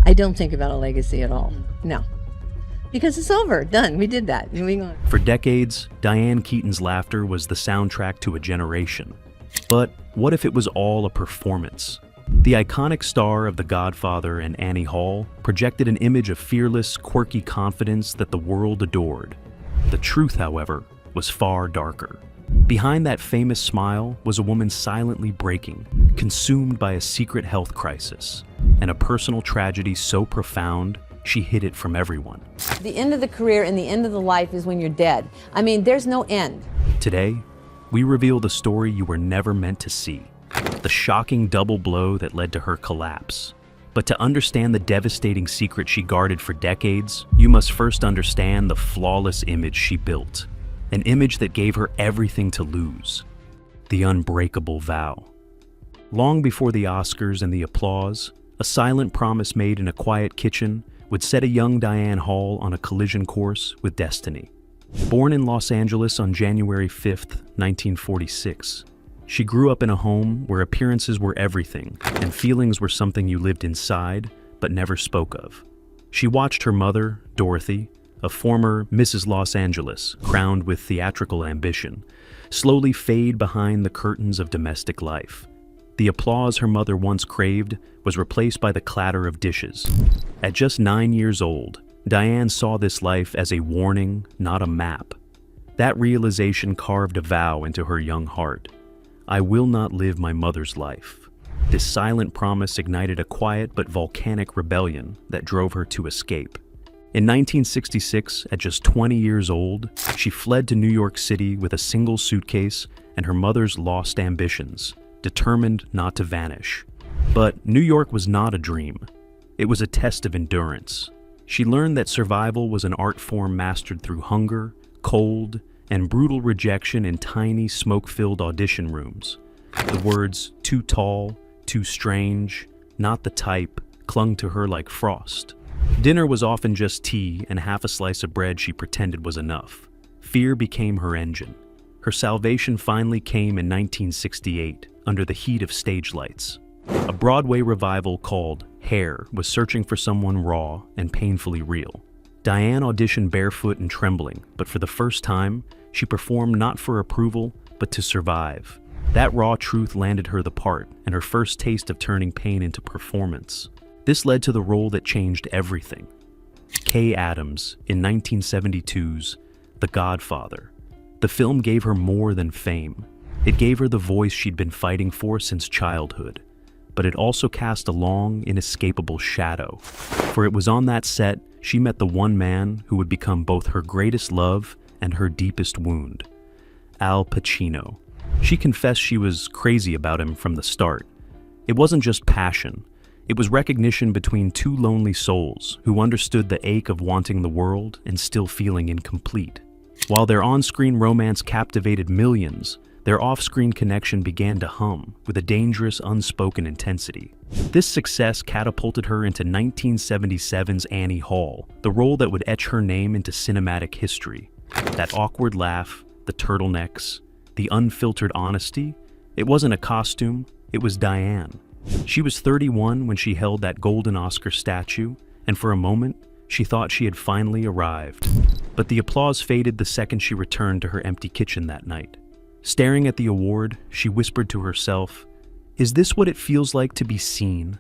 I don't think about a legacy at all. No. Because it's over. Done. We did that. Moving on. For decades, Diane Keaton's laughter was the soundtrack to a generation. But what if it was all a performance? The iconic star of The Godfather and Annie Hall projected an image of fearless, quirky confidence that the world adored. The truth, however, was far darker. Behind that famous smile was a woman silently breaking, consumed by a secret health crisis, and a personal tragedy so profound she hid it from everyone. The end of the career and the end of the life is when you're dead. I mean, there's no end. Today, we reveal the story you were never meant to see, the shocking double blow that led to her collapse. But to understand the devastating secret she guarded for decades, you must first understand the flawless image she built, an image that gave her everything to lose, the unbreakable vow. Long before the Oscars and the applause, a silent promise made in a quiet kitchen would set a young Diane Hall on a collision course with destiny. Born in Los Angeles on January 5th, 1946, she grew up in a home where appearances were everything and feelings were something you lived inside but never spoke of. She watched her mother, Dorothy, a former Mrs. Los Angeles crowned with theatrical ambition, slowly fade behind the curtains of domestic life. The applause her mother once craved was replaced by the clatter of dishes. At just 9 years old, Diane saw this life as a warning, not a map. That realization carved a vow into her young heart. I will not live my mother's life. This silent promise ignited a quiet but volcanic rebellion that drove her to escape. In 1966, at just 20 years old, she fled to New York City with a single suitcase and her mother's lost ambitions, determined not to vanish. But New York was not a dream. It was a test of endurance. She learned that survival was an art form mastered through hunger, cold, and brutal rejection in tiny, smoke-filled audition rooms. The words, too tall, too strange, not the type, clung to her like frost. Dinner was often just tea and half a slice of bread she pretended was enough. Fear became her engine. Her salvation finally came in 1968, under the heat of stage lights. A Broadway revival called Hair was searching for someone raw and painfully real. Diane auditioned barefoot and trembling, but for the first time, she performed not for approval, but to survive. That raw truth landed her the part, and her first taste of turning pain into performance. This led to the role that changed everything. Kay Adams in 1972's The Godfather. The film gave her more than fame. It gave her the voice she'd been fighting for since childhood. But it also cast a long, inescapable shadow. For it was on that set she met the one man who would become both her greatest love and her deepest wound, Al Pacino. She confessed she was crazy about him from the start. It wasn't just passion. It was recognition between two lonely souls who understood the ache of wanting the world and still feeling incomplete. While their on-screen romance captivated millions, their off-screen connection began to hum with a dangerous, unspoken intensity. This success catapulted her into 1977's Annie Hall, the role that would etch her name into cinematic history. That awkward laugh, the turtlenecks, the unfiltered honesty, it wasn't a costume, it was Diane. She was 31 when she held that golden Oscar statue, and for a moment, she thought she had finally arrived. But the applause faded the second she returned to her empty kitchen that night. Staring at the award, she whispered to herself, "Is this what it feels like to be seen?"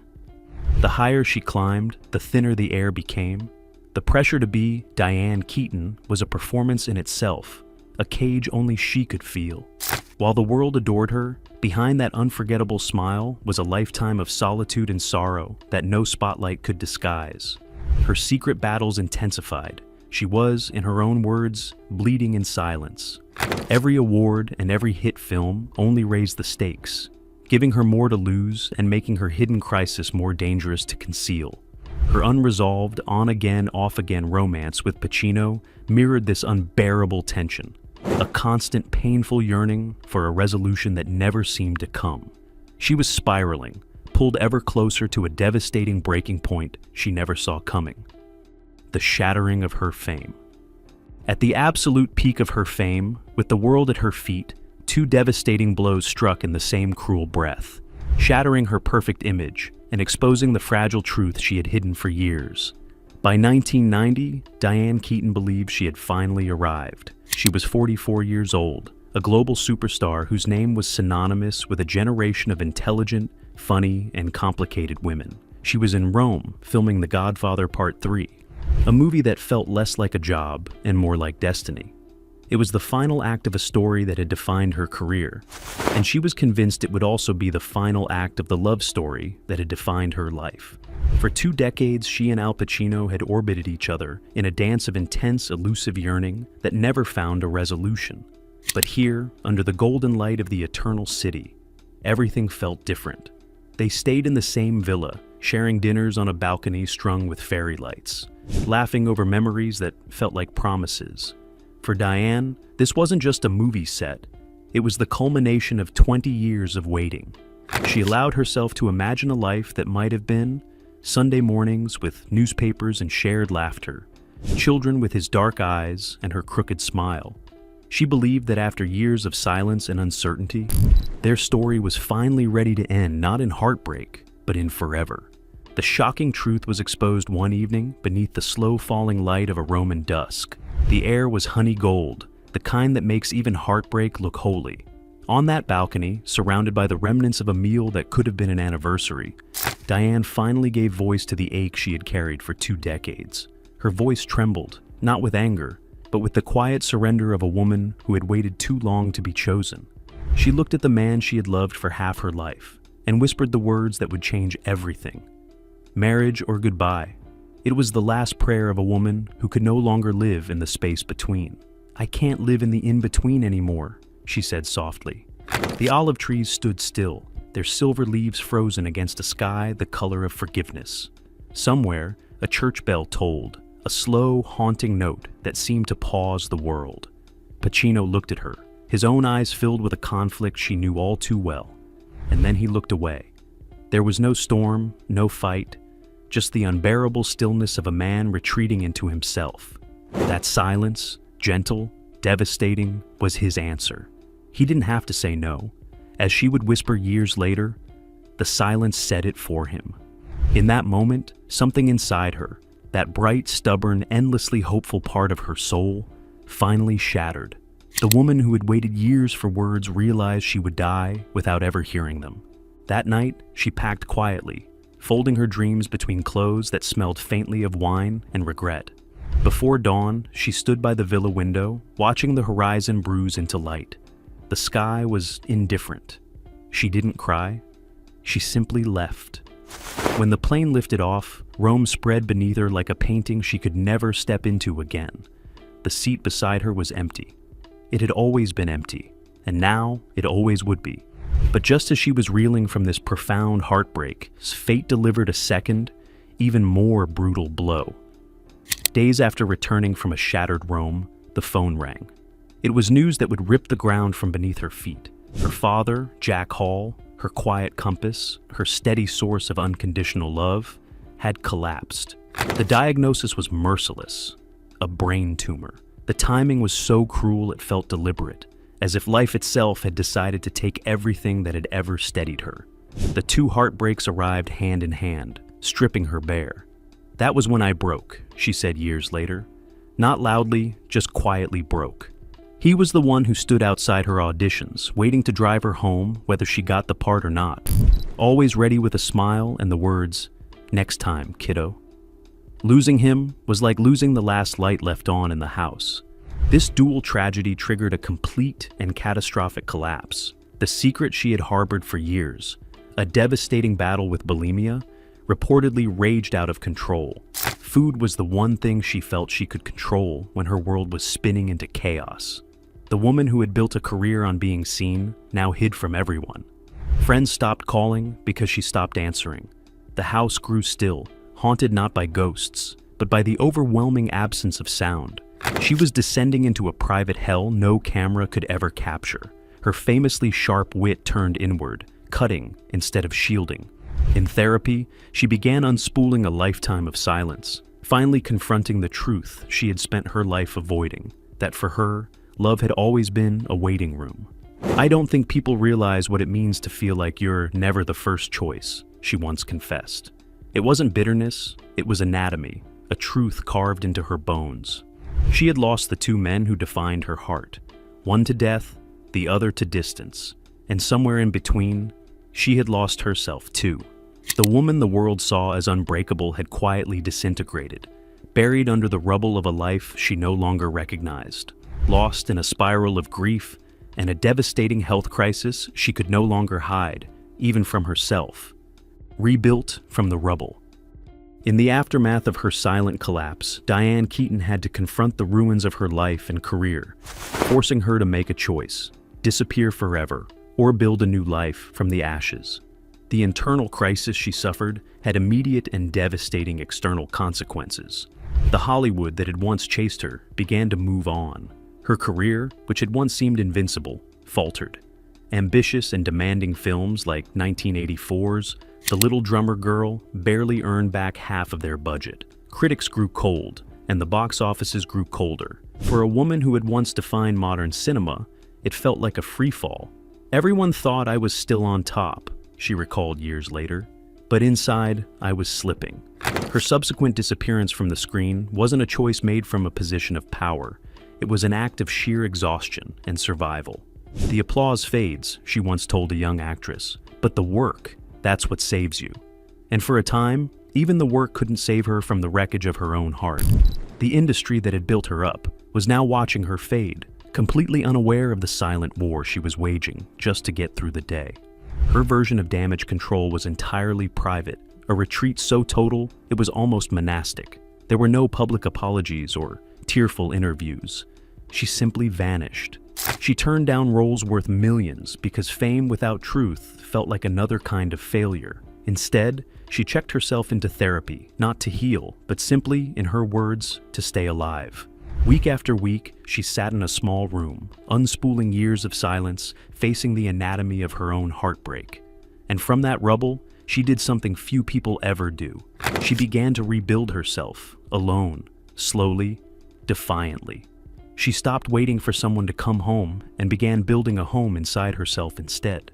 The higher she climbed, the thinner the air became. The pressure to be Diane Keaton was a performance in itself, a cage only she could feel. While the world adored her, behind that unforgettable smile was a lifetime of solitude and sorrow that no spotlight could disguise. Her secret battles intensified. She was, in her own words, bleeding in silence. Every award and every hit film only raised the stakes, giving her more to lose and making her hidden crisis more dangerous to conceal. Her unresolved, on-again, off-again romance with Pacino mirrored this unbearable tension, a constant, painful yearning for a resolution that never seemed to come. She was spiraling, pulled ever closer to a devastating breaking point she never saw coming: the shattering of her fame. At the absolute peak of her fame, with the world at her feet, two devastating blows struck in the same cruel breath, shattering her perfect image, and exposing the fragile truth she had hidden for years. By 1990, Diane Keaton believed she had finally arrived. She was 44 years old, a global superstar whose name was synonymous with a generation of intelligent, funny, and complicated women. She was in Rome filming The Godfather Part 3, a movie that felt less like a job and more like destiny. It was the final act of a story that had defined her career, and she was convinced it would also be the final act of the love story that had defined her life. For 2 decades, she and Al Pacino had orbited each other in a dance of intense, elusive yearning that never found a resolution. But here, under the golden light of the eternal city, everything felt different. They stayed in the same villa, sharing dinners on a balcony strung with fairy lights, laughing over memories that felt like promises. For Diane, this wasn't just a movie set. It was the culmination of 20 years of waiting. She allowed herself to imagine a life that might have been Sunday mornings with newspapers and shared laughter, children with his dark eyes and her crooked smile. She believed that after years of silence and uncertainty, their story was finally ready to end, not in heartbreak, but in forever. The shocking truth was exposed one evening beneath the slow-falling light of a Roman dusk. The air was honey gold, the kind that makes even heartbreak look holy. On that balcony, surrounded by the remnants of a meal that could have been an anniversary, Diane finally gave voice to the ache she had carried for 2 decades. Her voice trembled, not with anger, but with the quiet surrender of a woman who had waited too long to be chosen. She looked at the man she had loved for half her life, and whispered the words that would change everything. Marriage or goodbye. It was the last prayer of a woman who could no longer live in the space between. "I can't live in the in-between anymore," she said softly. The olive trees stood still, their silver leaves frozen against a sky the color of forgiveness. Somewhere, a church bell tolled, a slow, haunting note that seemed to pause the world. Pacino looked at her, his own eyes filled with a conflict she knew all too well. And then he looked away. There was no storm, no fight, just the unbearable stillness of a man retreating into himself. That silence, gentle, devastating, was his answer. He didn't have to say no. As she would whisper years later, the silence said it for him. In that moment, something inside her, that bright, stubborn, endlessly hopeful part of her soul, finally shattered. The woman who had waited years for words realized she would die without ever hearing them. That night, she packed quietly, folding her dreams between clothes that smelled faintly of wine and regret. Before dawn, she stood by the villa window, watching the horizon bruise into light. The sky was indifferent. She didn't cry. She simply left. When the plane lifted off, Rome spread beneath her like a painting she could never step into again. The seat beside her was empty. It had always been empty, and now it always would be. But just as she was reeling from this profound heartbreak, fate delivered a second, even more brutal blow. Days after returning from a shattered Rome, the phone rang. It was news that would rip the ground from beneath her feet. Her father, Jack Hall, her quiet compass, her steady source of unconditional love, had collapsed. The diagnosis was merciless: a brain tumor. The timing was so cruel it felt deliberate, as if life itself had decided to take everything that had ever steadied her. The 2 heartbreaks arrived hand in hand, stripping her bare. "That was when I broke," she said years later. Not loudly, just quietly broke. He was the one who stood outside her auditions, waiting to drive her home whether she got the part or not. Always ready with a smile and the words, "Next time, kiddo." Losing him was like losing the last light left on in the house. This dual tragedy triggered a complete and catastrophic collapse. The secret she had harbored for years, a devastating battle with bulimia, reportedly raged out of control. Food was the one thing she felt she could control when her world was spinning into chaos. The woman who had built a career on being seen now hid from everyone. Friends stopped calling because she stopped answering. The house grew still, haunted not by ghosts, but by the overwhelming absence of sound. She was descending into a private hell no camera could ever capture. Her famously sharp wit turned inward, cutting instead of shielding. In therapy, she began unspooling a lifetime of silence, finally confronting the truth she had spent her life avoiding, that for her, love had always been a waiting room. "I don't think people realize what it means to feel like you're never the first choice," she once confessed. It wasn't bitterness, it was anatomy, a truth carved into her bones. She had lost the two men who defined her heart, one to death, the other to distance, and somewhere in between, she had lost herself too. The woman the world saw as unbreakable had quietly disintegrated, buried under the rubble of a life she no longer recognized, lost in a spiral of grief and a devastating health crisis she could no longer hide, even from herself. Rebuilt from the rubble. In the aftermath of her silent collapse, Diane Keaton had to confront the ruins of her life and career, forcing her to make a choice: disappear forever, or build a new life from the ashes. The internal crisis she suffered had immediate and devastating external consequences. The Hollywood that had once chased her began to move on. Her career, which had once seemed invincible, faltered. Ambitious and demanding films like 1984's The Little Drummer Girl barely earned back half of their budget. Critics grew cold, and the box offices grew colder. For a woman who had once defined modern cinema, it felt like a freefall. "Everyone thought I was still on top," she recalled years later, "but inside, I was slipping." Her subsequent disappearance from the screen wasn't a choice made from a position of power. It was an act of sheer exhaustion and survival. "The applause fades," she once told a young actress, "but the work, that's what saves you." And for a time, even the work couldn't save her from the wreckage of her own heart. The industry that had built her up was now watching her fade, completely unaware of the silent war she was waging just to get through the day. Her version of damage control was entirely private, a retreat so total it was almost monastic. There were no public apologies or tearful interviews. She simply vanished. She turned down roles worth millions because fame without truth felt like another kind of failure. Instead, she checked herself into therapy, not to heal, but simply, in her words, to stay alive. Week after week, she sat in a small room, unspooling years of silence, facing the anatomy of her own heartbreak. And from that rubble, she did something few people ever do. She began to rebuild herself, alone, slowly, defiantly. She stopped waiting for someone to come home and began building a home inside herself instead.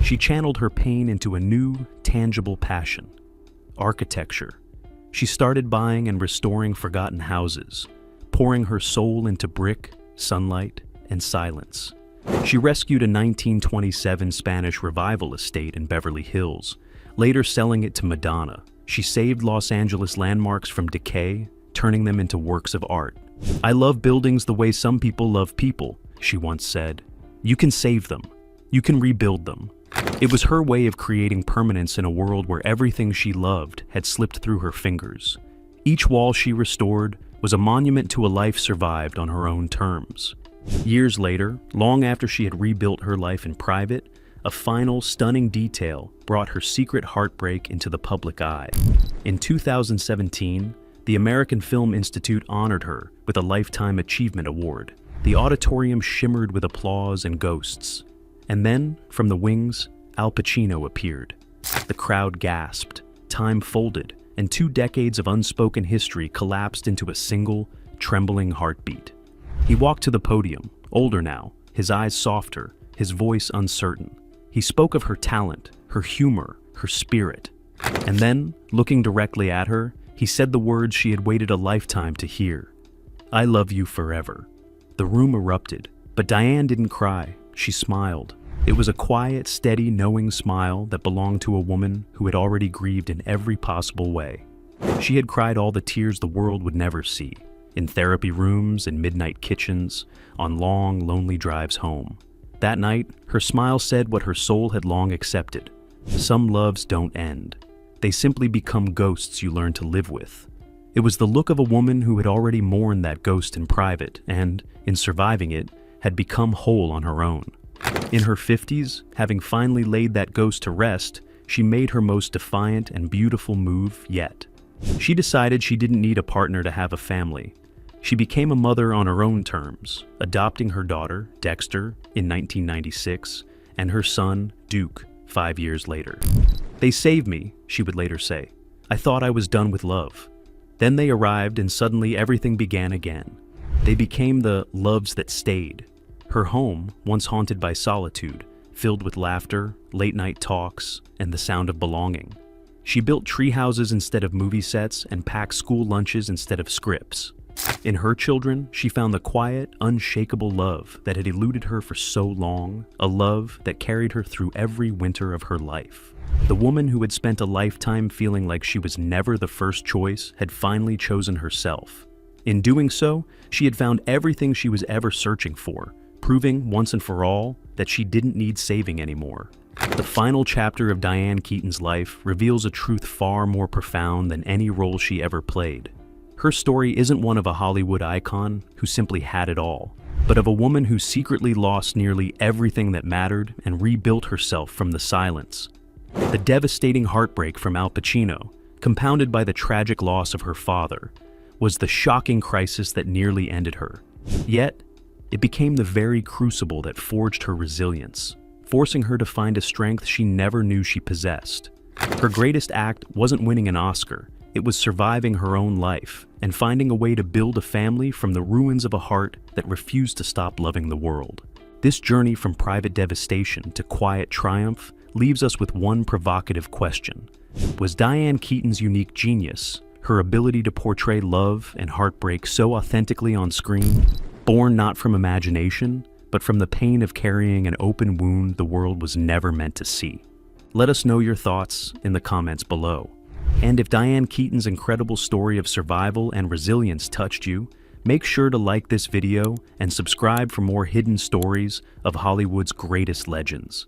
She channeled her pain into a new, tangible passion: architecture. She started buying and restoring forgotten houses, pouring her soul into brick, sunlight, and silence. She rescued a 1927 Spanish revival estate in Beverly Hills, later selling it to Madonna. She saved Los Angeles landmarks from decay, turning them into works of art. "I love buildings the way some people love people," she once said. "You can save them. You can rebuild them." It was her way of creating permanence in a world where everything she loved had slipped through her fingers. Each wall she restored was a monument to a life survived on her own terms. Years later, long after she had rebuilt her life in private, a final, stunning detail brought her secret heartbreak into the public eye. In 2017, the American Film Institute honored her with a Lifetime Achievement Award. The auditorium shimmered with applause and ghosts. And then, from the wings, Al Pacino appeared. The crowd gasped, time folded, and 2 decades of unspoken history collapsed into a single, trembling heartbeat. He walked to the podium, older now, his eyes softer, his voice uncertain. He spoke of her talent, her humor, her spirit. And then, looking directly at her, he said the words she had waited a lifetime to hear: "I love you forever." The room erupted, but Diane didn't cry. She smiled. It was a quiet, steady, knowing smile that belonged to a woman who had already grieved in every possible way. She had cried all the tears the world would never see, in therapy rooms, in midnight kitchens, on long, lonely drives home. That night, her smile said what her soul had long accepted: some loves don't end. They simply become ghosts you learn to live with. It was the look of a woman who had already mourned that ghost in private and, in surviving it, had become whole on her own. In her 50s, having finally laid that ghost to rest, she made her most defiant and beautiful move yet. She decided she didn't need a partner to have a family. She became a mother on her own terms, adopting her daughter, Dexter, in 1996, and her son, Duke, 5 years later. "They saved me," she would later say. "I thought I was done with love." Then they arrived and suddenly everything began again. They became the loves that stayed. Her home, once haunted by solitude, filled with laughter, late-night talks, and the sound of belonging. She built tree houses instead of movie sets and packed school lunches instead of scripts. In her children, she found the quiet, unshakable love that had eluded her for so long, a love that carried her through every winter of her life. The woman who had spent a lifetime feeling like she was never the first choice had finally chosen herself. In doing so, she had found everything she was ever searching for, proving once and for all that she didn't need saving anymore. The final chapter of Diane Keaton's life reveals a truth far more profound than any role she ever played. Her story isn't one of a Hollywood icon who simply had it all, but of a woman who secretly lost nearly everything that mattered and rebuilt herself from the silence. The devastating heartbreak from Al Pacino, compounded by the tragic loss of her father, was the shocking crisis that nearly ended her. Yet, it became the very crucible that forged her resilience, forcing her to find a strength she never knew she possessed. Her greatest act wasn't winning an Oscar, it was surviving her own life and finding a way to build a family from the ruins of a heart that refused to stop loving the world. This journey from private devastation to quiet triumph leaves us with one provocative question. Was Diane Keaton's unique genius, her ability to portray love and heartbreak so authentically on screen, born not from imagination, but from the pain of carrying an open wound the world was never meant to see? Let us know your thoughts in the comments below. And if Diane Keaton's incredible story of survival and resilience touched you, make sure to like this video and subscribe for more hidden stories of Hollywood's greatest legends.